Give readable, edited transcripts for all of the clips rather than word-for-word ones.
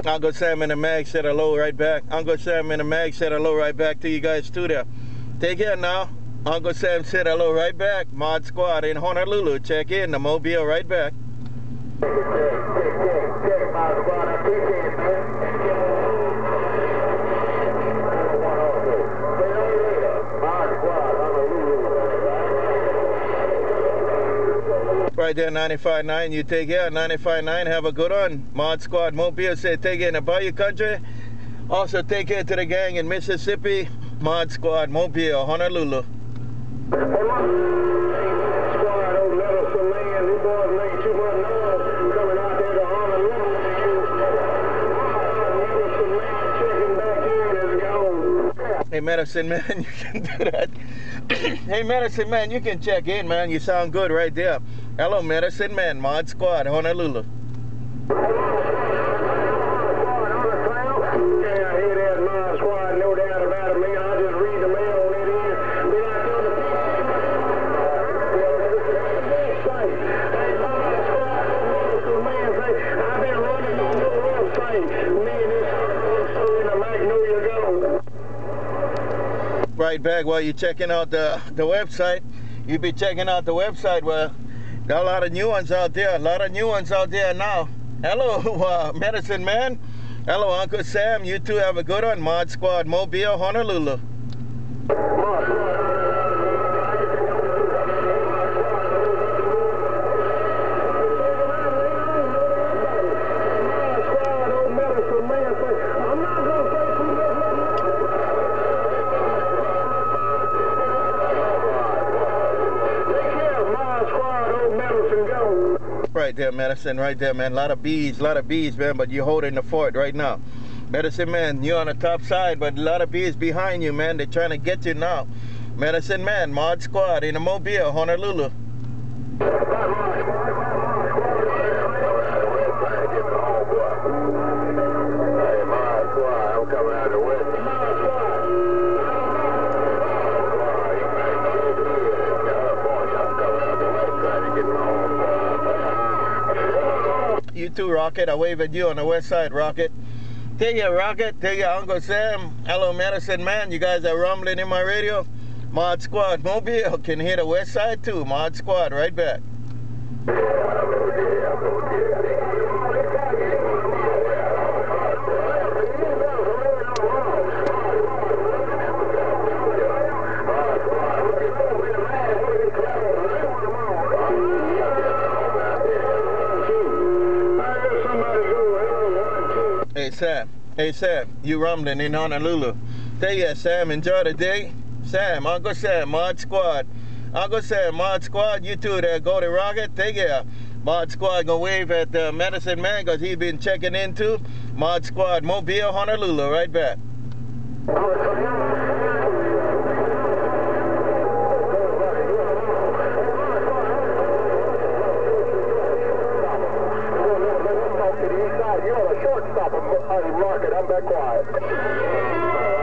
Uncle Sam and the Mag said hello right back. Uncle Sam and the Mag said hello right back to you guys too there. Take care now. Uncle Sam said hello right back. Mod Squad in Honolulu. Check in the Mobile right back. Check, Mod Squad. I appreciate it, man. Mod Squad, Honolulu. Right there, 95.9. You take care. 95.9. Have a good one. Mod Squad Mobile said take care in the Bayou Country. Also take care to the gang in Mississippi. Mod Squad Mobile, Honolulu. Hey, Squad, old Medicine Man, these boys make too much noise coming out there to Honolulu. Medicine Man checking back in is gone. Hey, Medicine Man, you can do that. Hey, Medicine Man, you can check in, man. You sound good right there. Hello, Medicine Man, Mod Squad, Honolulu. Yeah, I hear that, Mod Squad, no doubt about it, man. I just read the mail on it in. Then I tell the people, hey, Mod Squad, man, say, I've been running on your website. Me and this in the Magnolia go. Right back while you're checking out the website. You be checking out the website where there are a lot of new ones out there. A lot of new ones out there now. Hello, Medicine Man. Hello, Uncle Sam. You two have a good one. Mod Squad Mobile, Honolulu. Right there, Medicine, right there, man. A lot of bees, man, but you're holding the fort right now. Medicine Man, you're on the top side, but a lot of bees behind you, man. They're trying to get you now. Medicine Man, Mod Squad in the Mobile, Honolulu. You too, Rocket. I wave at you on the west side, Rocket. Take care, Rocket. Take care, Uncle Sam. Hello, Medicine Man. You guys are rumbling in my radio. Mod Squad Mobile can hear the west side too. Mod Squad right back. Hey Sam, you rumbling in Honolulu. Take care, Sam. Enjoy the day. Sam, Uncle Sam, Mod Squad. Uncle Sam, Mod Squad, you two there, GoldenRocket. Take care. Mod Squad gonna wave at the Medicine Man because he's been checking in too. Mod Squad Mobile, Honolulu, right back.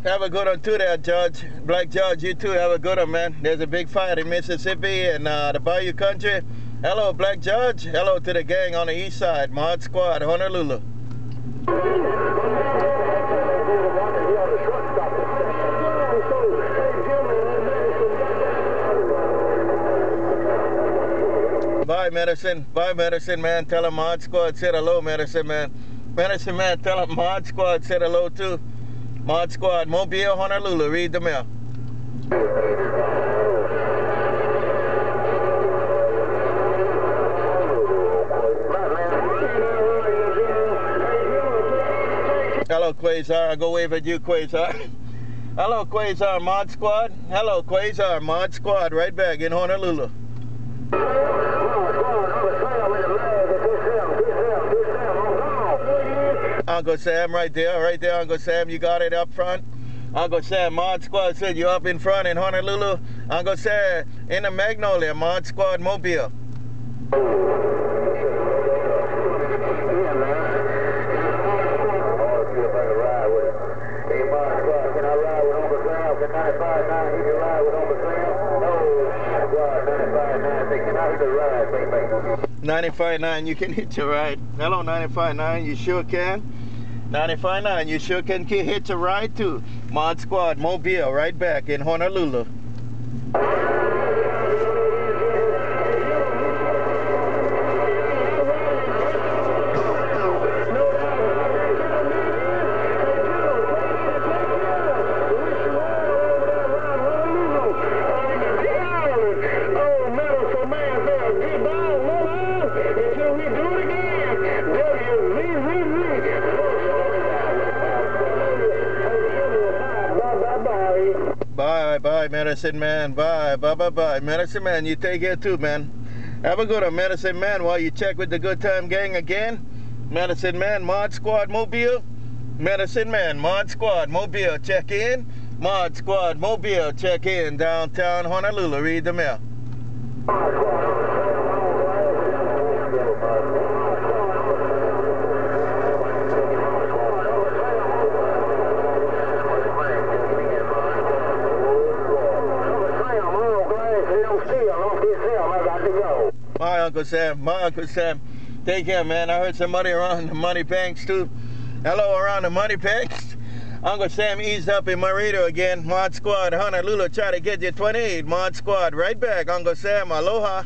Have a good one too there, Judge. BlackJudge, you too have a good one, man. There's a big fight in Mississippi and the Bayou Country. Hello, BlackJudge. Hello to the gang on the east side. Mod Squad, Honolulu. Bye, Medicine. Bye, Medicine Man. Tell him Mod Squad said hello, Medicine Man. Medicine Man, tell him Mod Squad said hello too. Mod Squad, Mobile, Honolulu. Read the mail. Hello, Quasar. I'll go wave at you, Quasar. Hello, Quasar, Mod Squad. Hello, Quasar, Mod Squad. Right back in Honolulu. Uncle Sam, right there, Uncle Sam, you got it up front. Uncle Sam, Mod Squad said you're up in front in Honolulu. Uncle Sam, in the Magnolia, Mod Squad Mobile. Can I ride with Uncle Sam? Can 95.9 he can ride with Uncle Sam? No, God, 95.9, say, can I hit the ride, baby? 95.9, you can hit your ride. Hello, 95.9, you sure can. 95.9. You sure can hitch a ride to Mod Squad Mobile right back in Honolulu. Bye, Medicine Man. Bye. Medicine Man, you take care too, man. Have a good one, Medicine Man, while you check with the Good Time Gang again. Medicine Man, Mod Squad Mobile. Medicine Man, Mod Squad Mobile, check in. Mod Squad Mobile, check in. Downtown Honolulu, read the mail. My Uncle Sam. Take care, man. I heard somebody around the money banks too. Hello, around the money banks. Uncle Sam eased up in my radio again. Mod Squad, Honolulu, try to get you 28. Mod Squad, right back. Uncle Sam, aloha.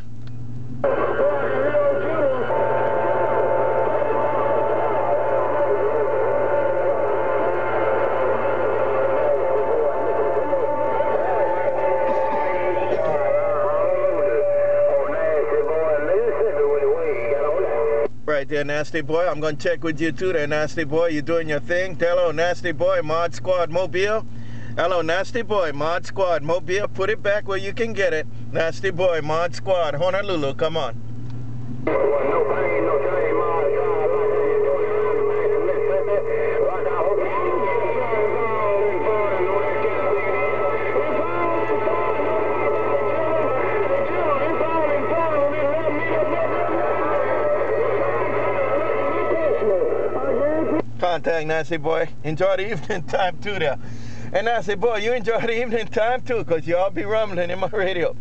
Right there, Nasty Boy. I'm going to check with you too there, Nasty Boy. You doing your thing? Hello, Nasty Boy, Mod Squad Mobile. Hello, Nasty Boy, Mod Squad Mobile. Put it back where you can get it. Nasty Boy, Mod Squad, Honolulu, come on. Contact Nasty Boy. Enjoy the evening time too there. And Nasty Boy, you enjoy the evening time too, because y'all be rumbling in my radio.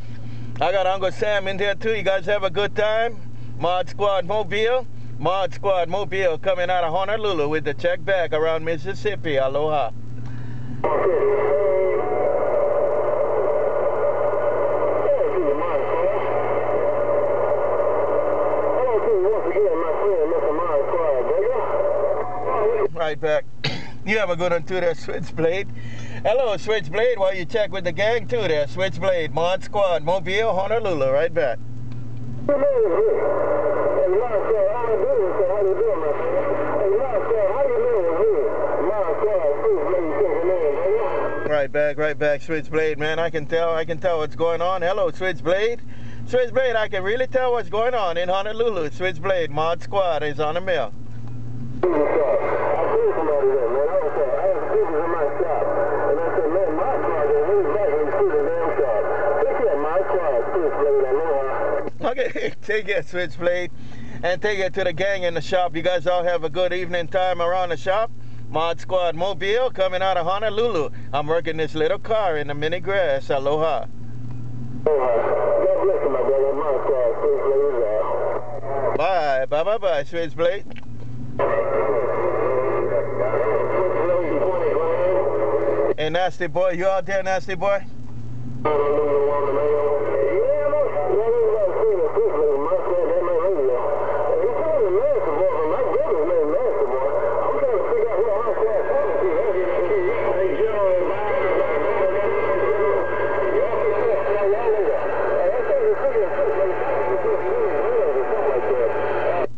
I got Uncle Sam in there too. You guys have a good time. Mod Squad Mobile. Mod Squad Mobile coming out of Honolulu with the check back around Mississippi. Aloha. Right back. You have a good one too there, SwitchBlade. Hello, SwitchBlade, while you check with the gang too there. SwitchBlade, Mod Squad, Mobile, Honolulu, right back. Right back, SwitchBlade, man. I can tell what's going on. Hello, SwitchBlade. SwitchBlade, I can really tell what's going on in Honolulu. SwitchBlade, Mod Squad is on the mail. Okay, take it, SwitchBlade, and take it to the gang in the shop. You guys all have a good evening time around the shop. Mod Squad Mobile coming out of Honolulu. I'm working this little car in the mini grass. Aloha. Bye, SwitchBlade. Hey, Nasty Boy, you out there, Nasty Boy?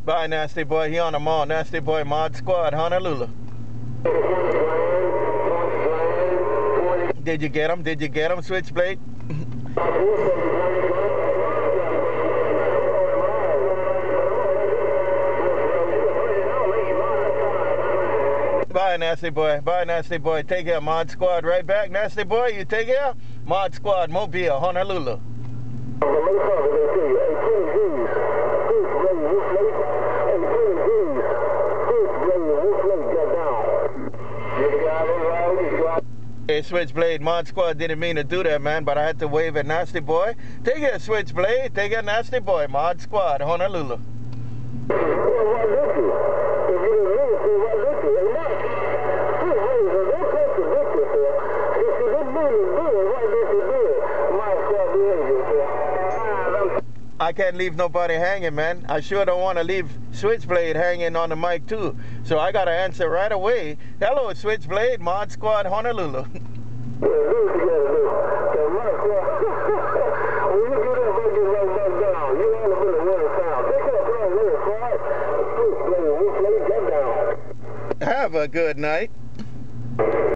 Bye, Nasty Boy. He on the mall. Nasty Boy, Mod Squad, Honolulu. Did you get him? Did you get him, SwitchBlade? Bye, Nasty Boy. Bye, Nasty Boy. Take care, Mod Squad. Right back, Nasty Boy. You take care. Mod Squad, Mobile, Honolulu. Hey, SwitchBlade, Mod Squad didn't mean to do that, man, but I had to wave at Nasty Boy. Take it, SwitchBlade. Take it, Nasty Boy, Mod Squad, Honolulu. I can't leave nobody hanging, man. I sure don't want to leave SwitchBlade hanging on the mic too. So I got to answer right away. Hello, SwitchBlade, Mod Squad, Honolulu. Have a good night.